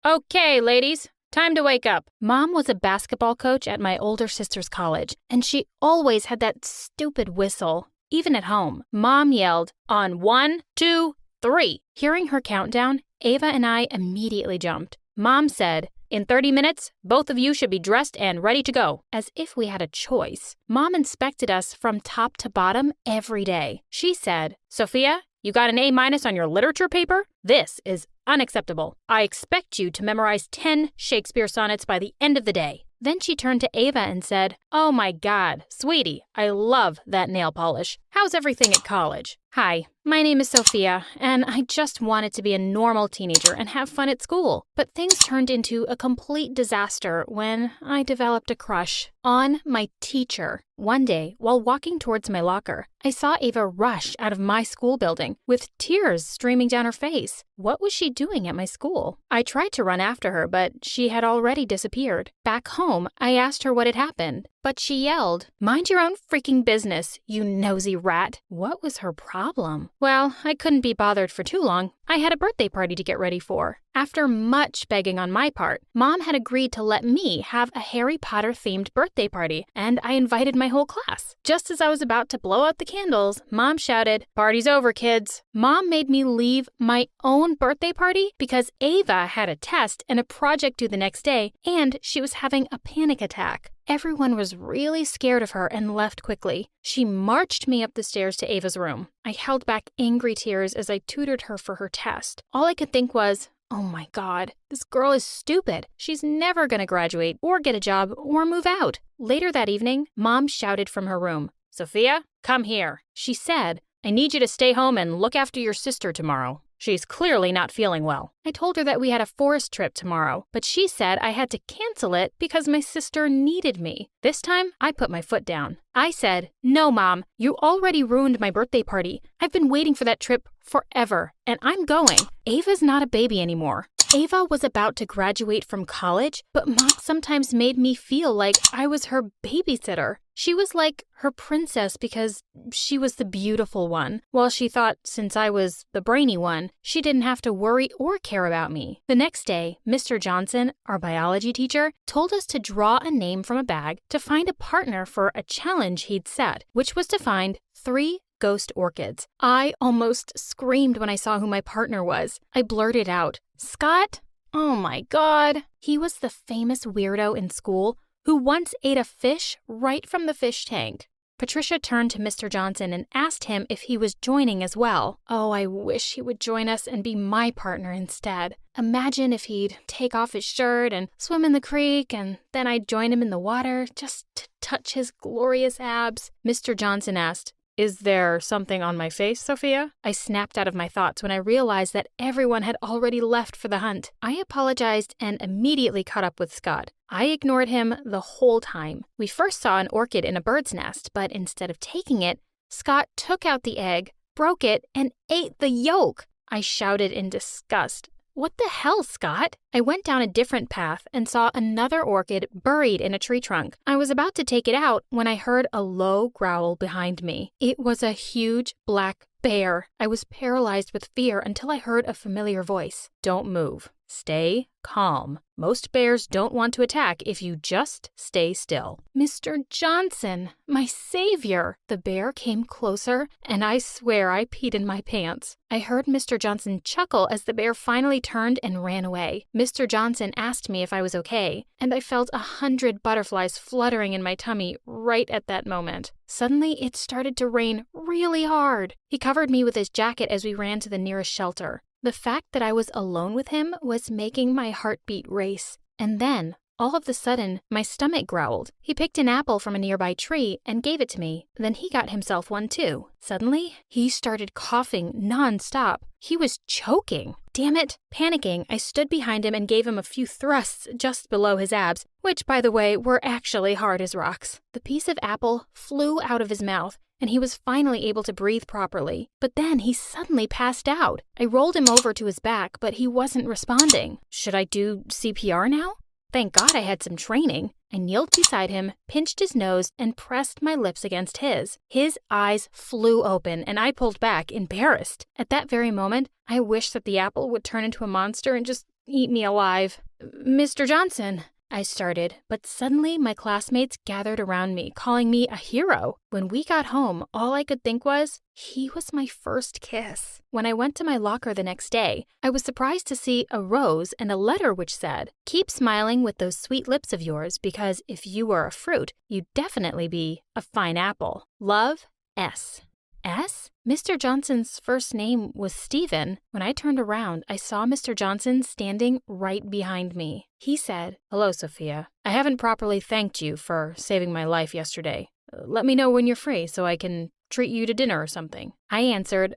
Okay, ladies, time to wake up. Mom was a basketball coach at my older sister's college, and she always had that stupid whistle. Even at home, Mom yelled, "On 1, 2, 3." Hearing her countdown, Ava and I immediately jumped. Mom said, "In 30 minutes, both of you should be dressed and ready to go," as if we had a choice. Mom inspected us from top to bottom every day. She said, "Sophia, you got an A- on your literature paper? This is unacceptable. I expect you to memorize 10 Shakespeare sonnets by the end of the day." Then she turned to Ava and said, "Oh my God, sweetie, I love that nail polish. How's everything at college?" "Hi, my name is Sophia, and I just wanted to be a normal teenager and have fun at school. But things turned into a complete disaster when I developed a crush on my teacher." One day, while walking towards my locker, I saw Ava rush out of my school building with tears streaming down her face. What was she doing at my school? I tried to run after her, but she had already disappeared. Back home, I asked her what had happened, but she yelled, "Mind your own freaking business, you nosy rat." What was her problem? Well, I couldn't be bothered for too long. I had a birthday party to get ready for. After much begging on my part, Mom had agreed to let me have a Harry Potter-themed birthday party, and I invited my whole class. Just as I was about to blow out the candles, Mom shouted, "Party's over, kids." Mom made me leave my own birthday party because Ava had a test and a project due the next day, and she was having a panic attack. Everyone was really scared of her and left quickly. She marched me up the stairs to Ava's room. I held back angry tears as I tutored her for her test. All I could think was, oh my God, this girl is stupid. She's never going to graduate or get a job or move out. Later that evening, Mom shouted from her room, "Sophia, come here." She said, "I need you to stay home and look after your sister tomorrow. She's clearly not feeling well." I told her that we had a forest trip tomorrow, but she said I had to cancel it because my sister needed me. This time, I put my foot down. I said, "No, Mom, you already ruined my birthday party. I've been waiting for that trip forever, and I'm going." Ava's not a baby anymore. Ava was about to graduate from college, but Mom sometimes made me feel like I was her babysitter. She was like her princess because she was the beautiful one, while she thought since I was the brainy one, she didn't have to worry or care about me. The next day, Mr. Johnson, our biology teacher, told us to draw a name from a bag to find a partner for a challenge he'd set, which was to find 3 ghost orchids. I almost screamed when I saw who my partner was. I blurted out, "Scott?" Oh my God. He was the famous weirdo in school who once ate a fish right from the fish tank. Patricia turned to Mr. Johnson and asked him if he was joining as well. Oh, I wish he would join us and be my partner instead. Imagine if he'd take off his shirt and swim in the creek, and then I'd join him in the water just to touch his glorious abs. Mr. Johnson asked, "Is there something on my face, Sophia?" I snapped out of my thoughts when I realized that everyone had already left for the hunt. I apologized and immediately caught up with Scott. I ignored him the whole time. We first saw an orchid in a bird's nest, but instead of taking it, Scott took out the egg, broke it, and ate the yolk. I shouted in disgust, "What the hell, Scott?" I went down a different path and saw another orchid buried in a tree trunk. I was about to take it out when I heard a low growl behind me. It was a huge black bear. I was paralyzed with fear until I heard a familiar voice. "Don't move. Stay calm. Most bears don't want to attack if you just stay still." Mr. Johnson, my savior! The bear came closer, and I swear I peed in my pants. I heard Mr. Johnson chuckle as the bear finally turned and ran away. Mr. Johnson asked me if I was okay, and I felt 100 butterflies fluttering in my tummy right at that moment. Suddenly, it started to rain really hard. He covered me with his jacket as we ran to the nearest shelter. The fact that I was alone with him was making my heartbeat race. And then, all of a sudden, my stomach growled. He picked an apple from a nearby tree and gave it to me. Then he got himself one too. Suddenly, he started coughing nonstop. He was choking. Damn it! Panicking, I stood behind him and gave him a few thrusts just below his abs, which, by the way, were actually hard as rocks. The piece of apple flew out of his mouth, and he was finally able to breathe properly. But then he suddenly passed out. I rolled him over to his back, but he wasn't responding. Should I do CPR now? Thank God I had some training. I kneeled beside him, pinched his nose, and pressed my lips against his. His eyes flew open, and I pulled back, embarrassed. At that very moment, I wished that the apple would turn into a monster and just eat me alive. Mr. Johnson, I started, but suddenly my classmates gathered around me, calling me a hero. When we got home, all I could think was, he was my first kiss. When I went to my locker the next day, I was surprised to see a rose and a letter which said, "Keep smiling with those sweet lips of yours, because if you were a fruit, you'd definitely be a fine apple. Love, S." S? Mr. Johnson's first name was Stephen. When I turned around, I saw Mr. Johnson standing right behind me. He said, "Hello, Sophia. I haven't properly thanked you for saving my life yesterday. Let me know when you're free so I can treat you to dinner or something." I answered,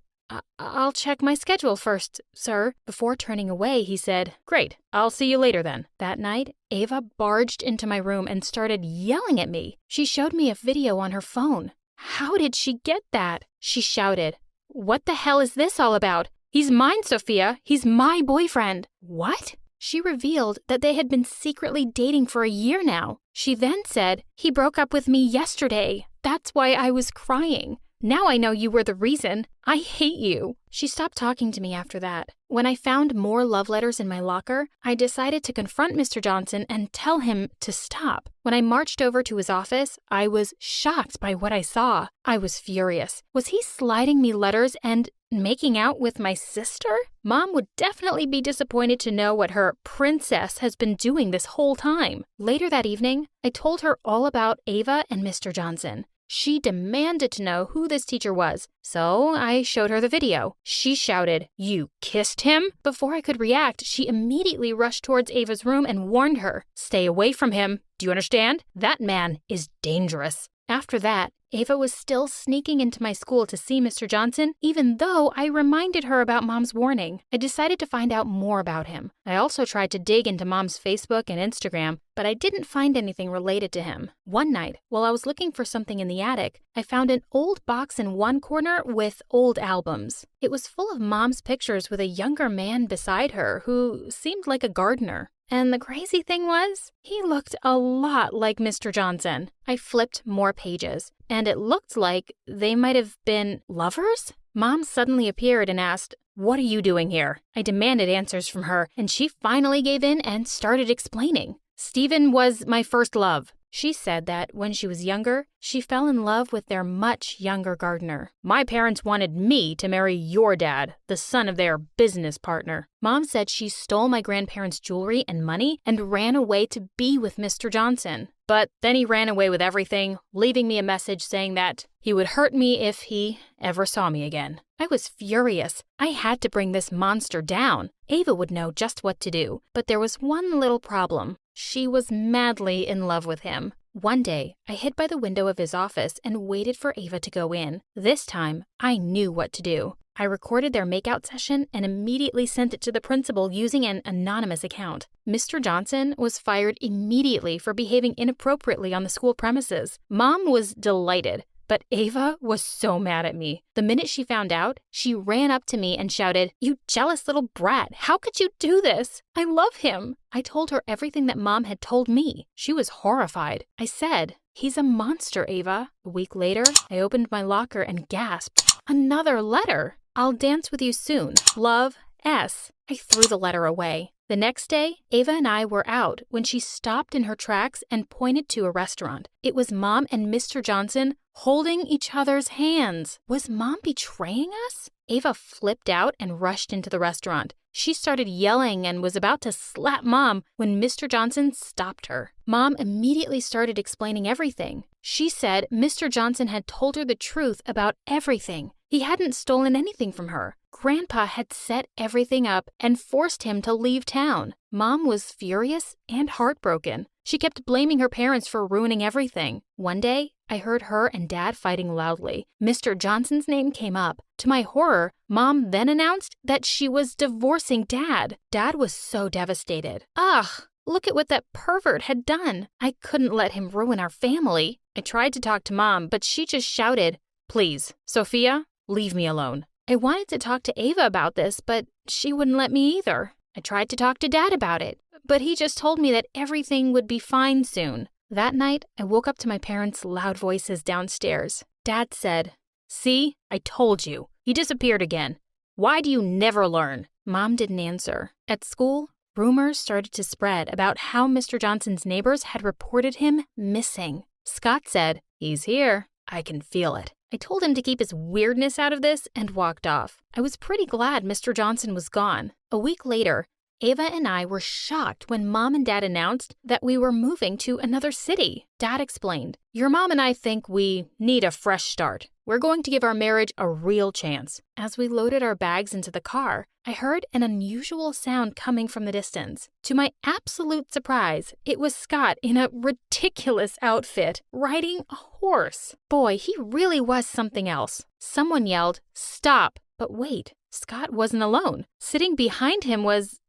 I'll check my schedule first, sir." Before turning away, he said, "Great. I'll see you later then." That night, Ava barged into my room and started yelling at me. She showed me a video on her phone. How did she get that? She shouted, "What the hell is this all about? He's mine, Sophia. He's my boyfriend." What? She revealed that they had been secretly dating for a year now. She then said, "He broke up with me yesterday. That's why I was crying. Now I know you were the reason. I hate you." She stopped talking to me after that. When I found more love letters in my locker, I decided to confront Mr. Johnson and tell him to stop. When I marched over to his office, I was shocked by what I saw. I was furious. Was he sliding me letters and making out with my sister? Mom would definitely be disappointed to know what her princess has been doing this whole time. Later that evening, I told her all about Ava and Mr. Johnson. She demanded to know who this teacher was, so I showed her the video. She shouted, "You kissed him?" Before I could react, she immediately rushed towards Ava's room and warned her, "Stay away from him. Do you understand? That man is dangerous." After that, Ava was still sneaking into my school to see Mr. Johnson, even though I reminded her about Mom's warning. I decided to find out more about him. I also tried to dig into Mom's Facebook and Instagram, but I didn't find anything related to him. One night, while I was looking for something in the attic, I found an old box in one corner with old albums. It was full of Mom's pictures with a younger man beside her who seemed like a gardener. And the crazy thing was, he looked a lot like Mr. Johnson. I flipped more pages, and it looked like they might have been lovers? Mom suddenly appeared and asked, "What are you doing here?" I demanded answers from her, and she finally gave in and started explaining. "Stephen was my first love." She said that when she was younger, she fell in love with their much younger gardener. "My parents wanted me to marry your dad, the son of their business partner." Mom said she stole my grandparents' jewelry and money and ran away to be with Mr. Johnson. But then he ran away with everything, leaving me a message saying that he would hurt me if he ever saw me again. I was furious. I had to bring this monster down. Ava would know just what to do, but there was one little problem. She was madly in love with him. One day, I hid by the window of his office and waited for Ava to go in. This time, I knew what to do. I recorded their makeout session and immediately sent it to the principal using an anonymous account. Mr. Johnson was fired immediately for behaving inappropriately on the school premises. Mom was delighted, but Ava was so mad at me. The minute she found out, she ran up to me and shouted, "You jealous little brat, how could you do this? I love him." I told her everything that Mom had told me. She was horrified. I said, "He's a monster, Ava." A week later, I opened my locker and gasped, "Another letter! I'll dance with you soon. Love, S." I threw the letter away. The next day, Ava and I were out when she stopped in her tracks and pointed to a restaurant. It was Mom and Mr. Johnson holding each other's hands. Was Mom betraying us? Ava flipped out and rushed into the restaurant. She started yelling and was about to slap Mom when Mr. Johnson stopped her. Mom immediately started explaining everything. She said Mr. Johnson had told her the truth about everything. He hadn't stolen anything from her. Grandpa had set everything up and forced him to leave town. Mom was furious and heartbroken. She kept blaming her parents for ruining everything. One day, I heard her and Dad fighting loudly. Mr. Johnson's name came up. To my horror, Mom then announced that she was divorcing Dad. Dad was so devastated. Ugh! Look at what that pervert had done. I couldn't let him ruin our family. I tried to talk to Mom, but she just shouted, "Please, Sophia, leave me alone." I wanted to talk to Ava about this, but she wouldn't let me either. I tried to talk to Dad about it, but he just told me that everything would be fine soon. That night, I woke up to my parents' loud voices downstairs. Dad said, "See, I told you. He disappeared again. Why do you never learn?" Mom didn't answer. At school, Rumors started to spread about how Mr. Johnson's neighbors had reported him missing. Scott said, "He's here. I can feel it." I told him to keep his weirdness out of this and walked off. I was pretty glad Mr. Johnson was gone. A week later, Ava and I were shocked when Mom and Dad announced that we were moving to another city. Dad explained, "Your mom and I think we need a fresh start. We're going to give our marriage a real chance." As we loaded our bags into the car, I heard an unusual sound coming from the distance. To my absolute surprise, it was Scott in a ridiculous outfit, riding a horse. Boy, he really was something else. Someone yelled, "Stop!" But wait, Scott wasn't alone. Sitting behind him was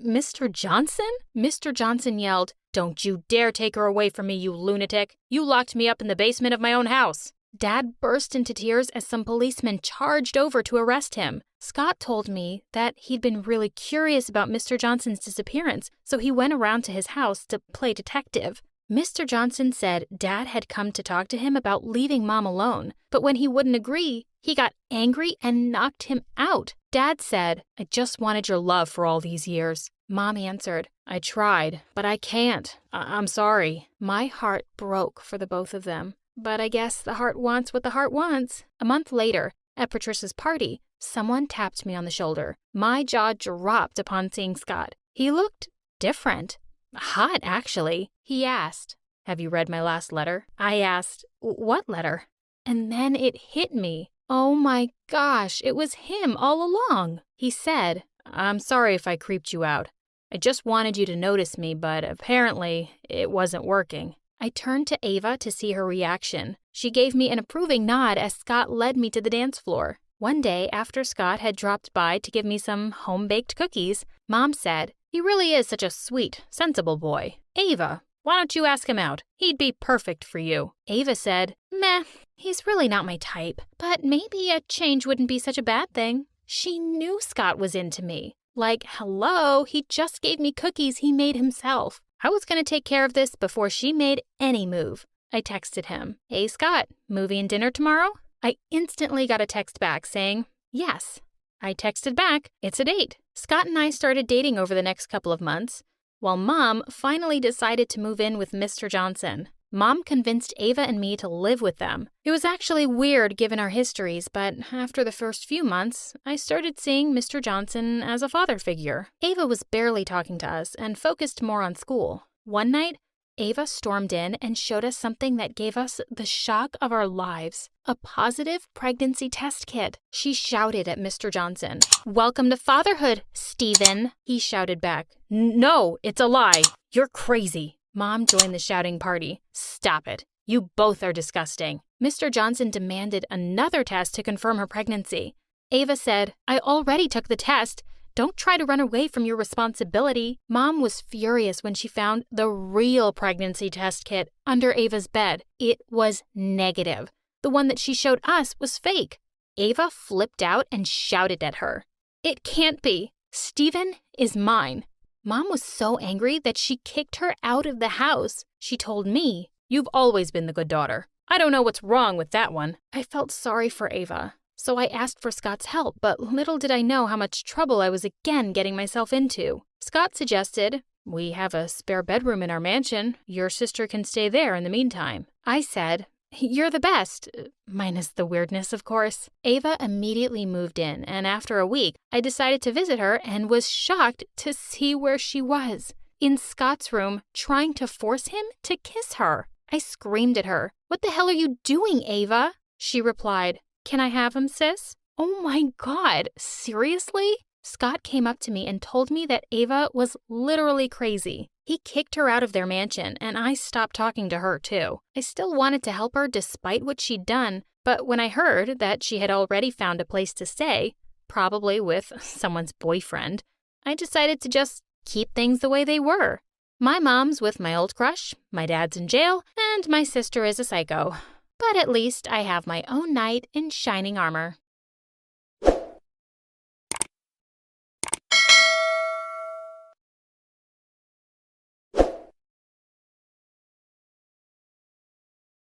Mr. Johnson? Mr. Johnson yelled, "Don't you dare take her away from me, you lunatic. You locked me up in the basement of my own house." Dad burst into tears as some policemen charged over to arrest him. Scott told me that he'd been really curious about Mr. Johnson's disappearance, so he went around to his house to play detective. Mr. Johnson said Dad had come to talk to him about leaving Mom alone, but when he wouldn't agree, he got angry and knocked him out. Dad said, "I just wanted your love for all these years." Mom answered, "I tried, but I can't. I'm sorry." My heart broke for the both of them, but I guess the heart wants what the heart wants. A month later, at Patricia's party, someone tapped me on the shoulder. My jaw dropped upon seeing Scott. He looked different. Hot, actually. He asked, "Have you read my last letter?" I asked, "What letter?" And then it hit me. Oh my gosh, it was him all along. He said, "I'm sorry if I creeped you out. I just wanted you to notice me, but apparently it wasn't working." I turned to Ava to see her reaction. She gave me an approving nod as Scott led me to the dance floor. One day, after Scott had dropped by to give me some home-baked cookies, Mom said, "He really is such a sweet, sensible boy. Ava, why don't you ask him out? He'd be perfect for you." Ava said, "Meh, he's really not my type, but maybe a change wouldn't be such a bad thing." She knew Scott was into me. Like, hello, he just gave me cookies he made himself. I was going to take care of this before she made any move. I texted him, "Hey Scott, movie and dinner tomorrow?" I instantly got a text back saying, "Yes." I texted back, "It's a date." Scott and I started dating over the next couple of months, while Mom finally decided to move in with Mr. Johnson. Mom convinced Ava and me to live with them. It was actually weird given our histories, but after the first few months, I started seeing Mr. Johnson as a father figure. Ava was barely talking to us and focused more on school. One night, Ava stormed in and showed us something that gave us the shock of our lives. A positive pregnancy test kit. She shouted at Mr. Johnson. "Welcome to fatherhood, Stephen," he shouted back. "No, it's a lie. You're crazy." Mom joined the shouting party. "Stop it. You both are disgusting." Mr. Johnson demanded another test to confirm her pregnancy. Ava said, "I already took the test. Don't try to run away from your responsibility." Mom was furious when she found the real pregnancy test kit under Ava's bed. It was negative. The one that she showed us was fake. Ava flipped out and shouted at her. "It can't be. Stephen is mine." Mom was so angry that she kicked her out of the house. She told me, "You've always been the good daughter. I don't know what's wrong with that one." I felt sorry for Ava, so I asked for Scott's help, but little did I know how much trouble I was again getting myself into. Scott suggested, "We have a spare bedroom in our mansion. Your sister can stay there in the meantime." I said, "You're the best," minus the weirdness, of course. Ava immediately moved in, and after a week, I decided to visit her and was shocked to see where she was. In Scott's room, trying to force him to kiss her. I screamed at her, "What the hell are you doing, Ava?" She replied, "Can I have him, sis?" Oh my God, seriously? Scott came up to me and told me that Ava was literally crazy. He kicked her out of their mansion, and I stopped talking to her, too. I still wanted to help her despite what she'd done, but when I heard that she had already found a place to stay, probably with someone's boyfriend, I decided to just keep things the way they were. My mom's with my old crush, my dad's in jail, and my sister is a psycho. But at least I have my own knight in shining armor.